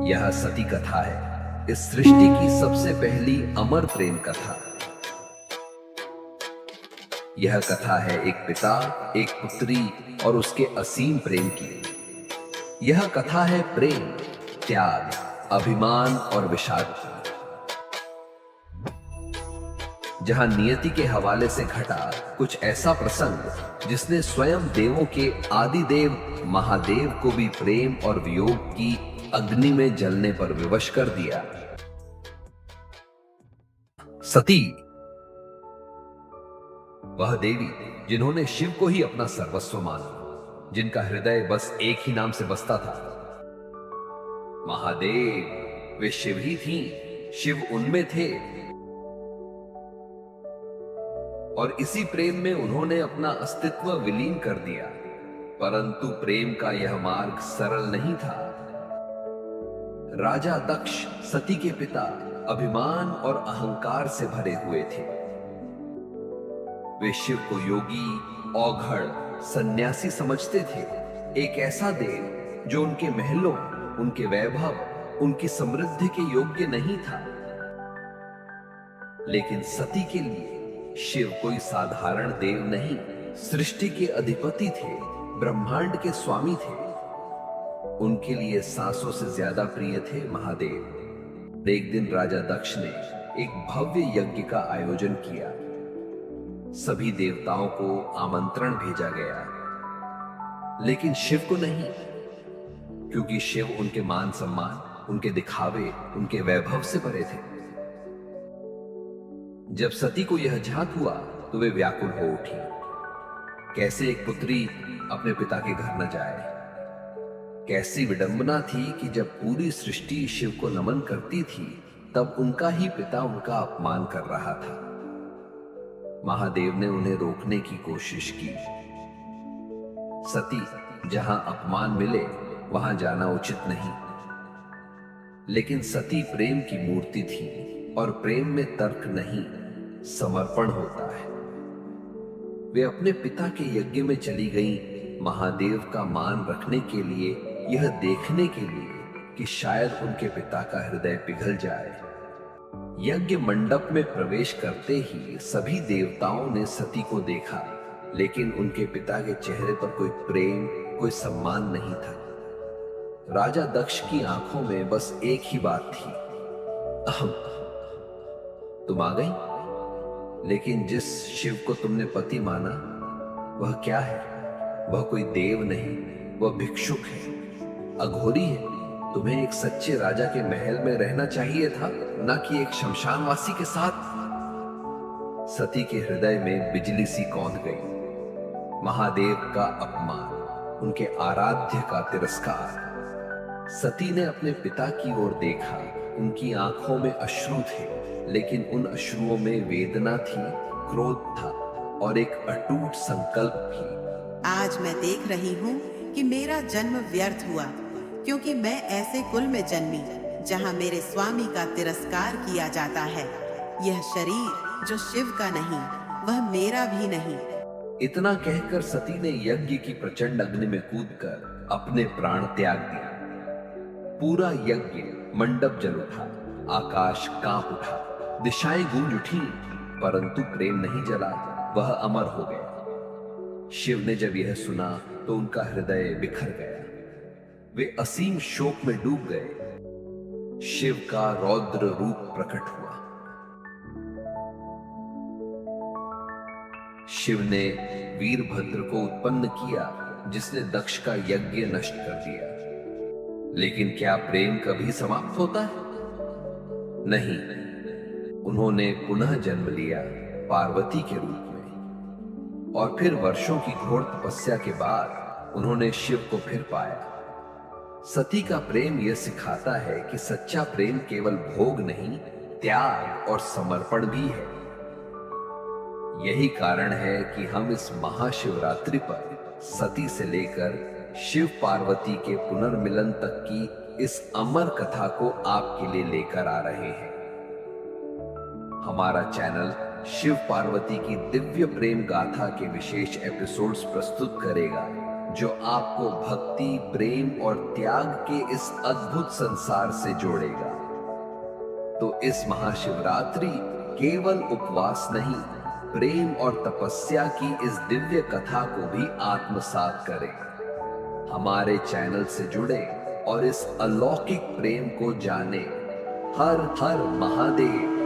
यह सती कथा है, इस सृष्टि की सबसे पहली अमर प्रेम कथा। यह कथा है एक पिता, एक पुत्री और उसके असीम प्रेम की। यह कथा है प्रेम, त्याग, अभिमान और विषाद की। जहां नियति के हवाले से घटा कुछ ऐसा प्रसंग जिसने स्वयं देवों के आदि देव महादेव को भी प्रेम और वियोग की अग्नि में जलने पर विवश कर दिया। सती, वह देवी जिन्होंने शिव को ही अपना सर्वस्व माना, जिनका हृदय बस एक ही नाम से बसता था, महादेव। वे शिव ही थीं, शिव उनमें थे और इसी प्रेम में उन्होंने अपना अस्तित्व विलीन कर दिया। परंतु प्रेम का यह मार्ग सरल नहीं था। राजा दक्ष सती के पिता अभिमान और अहंकार से भरे हुए थे। वे शिव को योगी, औघड़, सन्यासी समझते थे, एक ऐसा देव जो उनके महलों, उनके वैभव, उनकी समृद्धि के योग्य नहीं था। लेकिन सती के लिए शिव कोई साधारण देव नहीं, सृष्टि के अधिपति थे, ब्रह्मांड के स्वामी थे। उनके लिए सांसों से ज्यादा प्रिय थे महादेव। एक दिन राजा दक्ष ने एक भव्य यज्ञ का आयोजन किया। सभी देवताओं को आमंत्रण भेजा गया, लेकिन शिव को नहीं, क्योंकि शिव उनके मान सम्मान, उनके दिखावे, उनके वैभव से परे थे। जब सती को यह झांक हुआ तो वे व्याकुल हो उठी। कैसे एक पुत्री अपने पिता के घर न जाए। कैसी विडंबना थी कि जब पूरी सृष्टि शिव को नमन करती थी, तब उनका ही पिता उनका अपमान कर रहा था। महादेव ने उन्हें रोकने की कोशिश की। सती, जहां अपमान मिले वहां जाना उचित नहीं। लेकिन सती प्रेम की मूर्ति थी और प्रेम में तर्क नहीं, समर्पण होता है। वे अपने पिता के यज्ञ में चली गईं, महादेव का मान रखने के लिए, यह देखने के लिए कि शायद उनके पिता का हृदय पिघल जाए। यज्ञ मंडप में प्रवेश करते ही सभी देवताओं ने सती को देखा, लेकिन उनके पिता के चेहरे पर कोई प्रेम, कोई सम्मान नहीं था। राजा दक्ष की आंखों में बस एक ही बात थी, अहम। तुम आ गई, लेकिन जिस शिव को तुमने पति माना वह क्या है? वह कोई देव नहीं, वह भिक्षुक है, अघोरी है। तुम्हें एक सच्चे राजा के महल में रहना चाहिए था, ना कि एक शमशानवासी के साथ। सती के हृदय में बिजली सी कौंध गई। महादेव का अपमान, उनके आराध्य का तिरस्कार। सती ने अपने पिता की ओर देखा। उनकी आंखों में अश्रु थे, लेकिन उन अश्रुओं में वेदना थी, क्रोध था और एक अटूट संकल्प भी। आज मैं देख रही हूँ कि मेरा जन्म व्यर्थ हुआ, क्योंकि मैं ऐसे कुल में जन्मी जहाँ मेरे स्वामी का तिरस्कार किया जाता है। यह शरीर जो शिव का नहीं, वह मेरा भी नहीं। इतना कहकर सती ने यज्ञ की प्रचंड अग्नि में कूदकर अपने प्राण त्याग दिया। पूरा यज्ञ मंडप जल उठा, आकाश कांप उठा, दिशाएं गूंज उठी, परंतु प्रेम नहीं जला, वह अमर हो गया। शिव ने जब यह सुना तो उनका हृदय बिखर गया। वे असीम शोक में डूब गए। शिव का रौद्र रूप प्रकट हुआ। शिव ने वीरभद्र को उत्पन्न किया, जिसने दक्ष का यज्ञ नष्ट कर दिया। लेकिन क्या प्रेम कभी समाप्त होता है? नहीं। उन्होंने पुनः जन्म लिया पार्वती के रूप में, और फिर वर्षों की घोर तपस्या के बाद उन्होंने शिव को फिर पाया। सती का प्रेम यह सिखाता है कि सच्चा प्रेम केवल भोग नहीं, त्याग और समर्पण भी है। यही कारण है कि हम इस महाशिवरात्रि पर सती से लेकर शिव पार्वती के पुनर्मिलन तक की इस अमर कथा को आपके लिए लेकर आ रहे हैं। हमारा चैनल शिव पार्वती की दिव्य प्रेम गाथा के विशेष एपिसोड्स प्रस्तुत करेगा। जो आपको भक्ति, प्रेम और त्याग के इस अद्भुत संसार से जोड़ेगा। तो इस महाशिवरात्रि केवल उपवास नहीं, प्रेम और तपस्या की इस दिव्य कथा को भी आत्मसात करें। हमारे चैनल से जुड़े और इस अलौकिक प्रेम को जाने। हर हर महादेव।